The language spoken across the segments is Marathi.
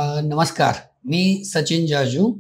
नमस्कार, मी सचिन जाजू,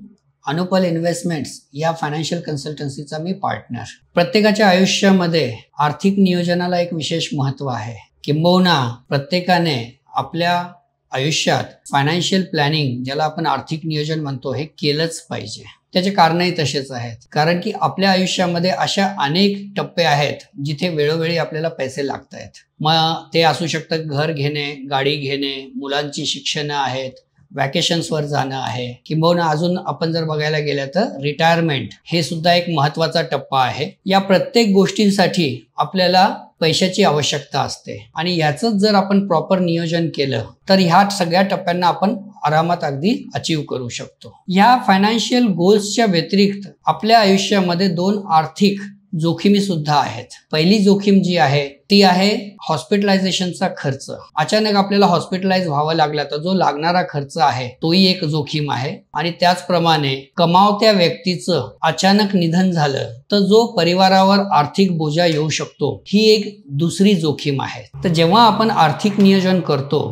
अनुपल इन्व्हेस्टमेंट्स या फायनान्शियल कन्सल्टन्सीचा मी पार्टनर. प्रत्येकाच्या आयुष्यामध्ये आर्थिक नियोजनाला एक विशेष महत्त्व आहे. किंबहुना प्रत्येकाने आपल्या आयुष्यात फायनान्शियल प्लॅनिंग, ज्याला आपण आर्थिक नियोजन म्हणतो, हे केलंच पाहिजे. त्याचे कारणही तसेच आहेत. कारण की आपल्या आयुष्यामध्ये अशा अनेक टप्पे आहेत जिथे वेळोवेळी आपल्याला पैसे लागत आहेत. मग ते असू शकतं घर घेणे, गाडी घेणे, मुलांची शिक्षणं आहेत, वॅकेशन्सवर जाणं आहे, किंबहुना अजून आपण जर बघायला गेलं तर रिटायरमेंट हे सुद्धा एक महत्त्वाचा टप्पा आहे. या प्रत्येक गोष्टींसाठी आपल्याला पैशाची आवश्यकता असते आणि याचं जर आपण प्रॉपर नियोजन केलं तर ह्या सगळ्या टप्प्यांना आपण आरामात अगदी अचीव करू शकतो. या फायनान्शियल गोल्सच्या व्यतिरिक्त आपल्या आयुष्यामध्ये दोन आर्थिक जोखिमी सुद्धा आहेत. पहिली जोखीम जी आहे ती आहे हॉस्पिटलायझेशनचा खर्च. अचानक आपल्याला हॉस्पिटलाइज व्हावं लागला तर जो लागणारा खर्च आहे तोही एक जोखीम आहे. आणि त्याचप्रमाणे कमावत्या व्यक्तीचं अचानक निधन झालं तर जो परिवारावर आर्थिक बोजा येऊ शकतो, ही एक दुसरी जोखीम आहे. तर जेव्हा आपण आर्थिक नियोजन करतो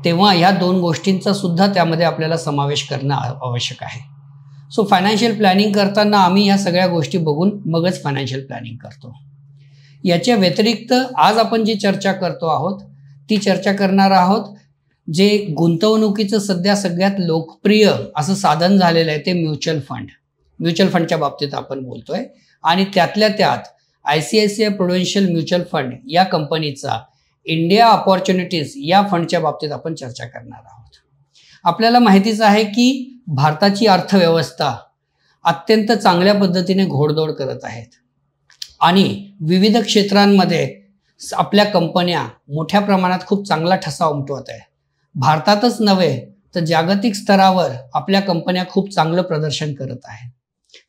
तेव्हा ह्या दोन गोष्टींचा सुद्धा त्यामध्ये आपल्याला समावेश करणं आवश्यक आहे. सो फायनान्शियल प्लॅनिंग करताना आम्ही ह्या सगळ्या गोष्टी बघून मगच फायनान्शियल प्लॅनिंग करतो. याच्या व्यतिरिक्त आज आपण जी चर्चा करतो आहोत ती चर्चा करणार आहोत जे गुंतवणुकीचं सध्या सगळ्यात लोकप्रिय असं साधन झालेलं आहे ते म्युच्युअल फंड. म्युच्युअल फंडच्या बाबतीत आपण बोलतोय आणि त्यातल्या त्यात ICICI प्रुडेन्शियल म्युच्युअल फंड या कंपनीचा इंडिया अपॉर्च्युनिटीज या फंडच्या बाबतीत आपण चर्चा करणार आहोत. आपल्याला माहितीच आहे की भारताची अर्थव्यवस्था अत्यंत चांगल्या पद्धतीने घोडदौड करत आहेत आणि विविध क्षेत्रांमध्ये आपल्या कंपन्या मोठ्या प्रमाणात खूप चांगला ठसा उमटवत आहेत. भारतातच नव्हे तर जागतिक स्तरावर आपल्या कंपन्या खूप चांगलं प्रदर्शन करत आहेत.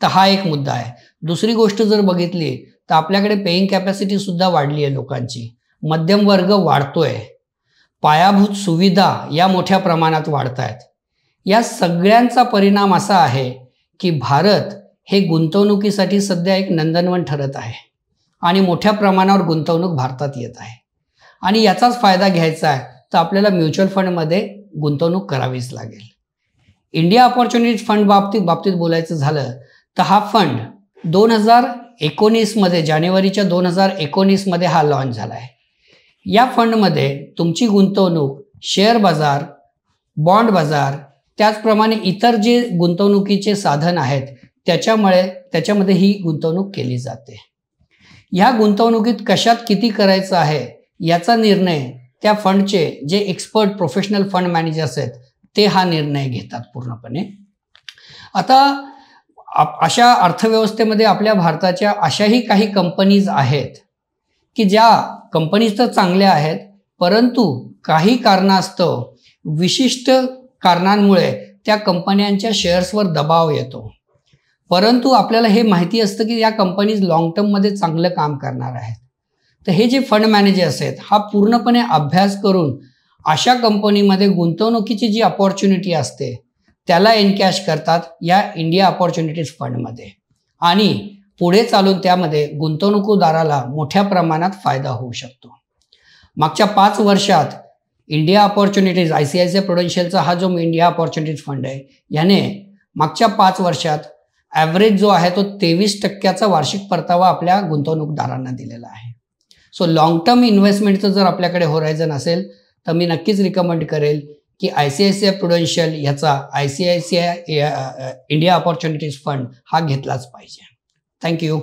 तर हा एक मुद्दा आहे. दुसरी गोष्ट जर बघितली तर आपल्याकडे पेइंग कॅपॅसिटी सुद्धा वाढली आहे लोकांची. मध्यम वर्ग वाढतोय. पायाभूत सुविधा या मोठ्या प्रमाणात वाढत आहेत. या सगळ्यांचा परिणाम असा आहे की भारत हे गुंतवणुकीसाठी सध्या एक नंदनवन ठरत आहे आणि मोठ्या प्रमाणावर गुंतवणूक भारतात येत आहे. आणि याचाच फायदा घ्यायचा आहे तर आपल्याला म्युच्युअल फंडमध्ये गुंतवणूक करावीच लागेल. इंडिया अपॉर्च्युनिटीज फंड बाबतीत बोलायचं झालं तर हा फंड 2019 जानेवारीच्या 2019 हा लॉन्च झाला आहे. या फंडमध्ये तुमची गुंतवणूक शेअर बाजार, बॉन्ड बाजार, त्याचप्रमाणे इतर जे गुंतवणुकीचे साधन आहेत त्याच्यामध्ये ही गुंतवणूक केली जाते. ह्या गुंतवणुकीत कशात किती करायचं आहे याचा निर्णय त्या फंडचे जे एक्सपर्ट प्रोफेशनल फंड मॅनेजर्स आहेत ते हा निर्णय घेतात पूर्णपणे. आता अशा अर्थव्यवस्थेमध्ये आपल्या भारताच्या अशाही काही कंपनीज आहेत की ज्या कंपनीज तर चांगल्या आहेत परंतु काही कारणास्तव विशिष्ट कारणांमुळे त्या कंपन्यांच्या शेअर्सवर दबाव येतो. परंतु आपल्याला हे माहिती असतं की या कंपनीज लॉंग टर्ममध्ये चांगलं काम करणार आहेत. तर हे जे फंड मॅनेजर्स आहेत हा पूर्णपणे अभ्यास करून अशा कंपनीमध्ये गुंतवणुकीची जी अपॉर्च्युनिटी असते त्याला एनकॅश करतात या इंडिया अपॉर्च्युनिटीज फंडमध्ये आणि पुढे चालून त्यामध्ये गुंतवणूकदाराला मोठ्या प्रमाणात फायदा होऊ शकतो. मागच्या 5 वर्षात इंडिया अपॉर्च्युनिटीज ICICI प्रुडेन्शियलचा हा जो इंडिया अपॉर्च्युनिटीज फंड आहे याने मागच्या 5 वर्षात ॲव्हरेज जो आहे तो 23% वार्षिक परतावा आपल्या गुंतवणूकदारांना दिलेला आहे. सो लॉंग टर्म इन्व्हेस्टमेंटचं जर आपल्याकडे होरायझन असेल तर मी नक्कीच रिकमेंड करेल की ICICI प्रुडेन्शियल ह्याचा ICICI इंडिया अपॉर्च्युनिटीज फंड हा घेतलाच पाहिजे. थँक्यू.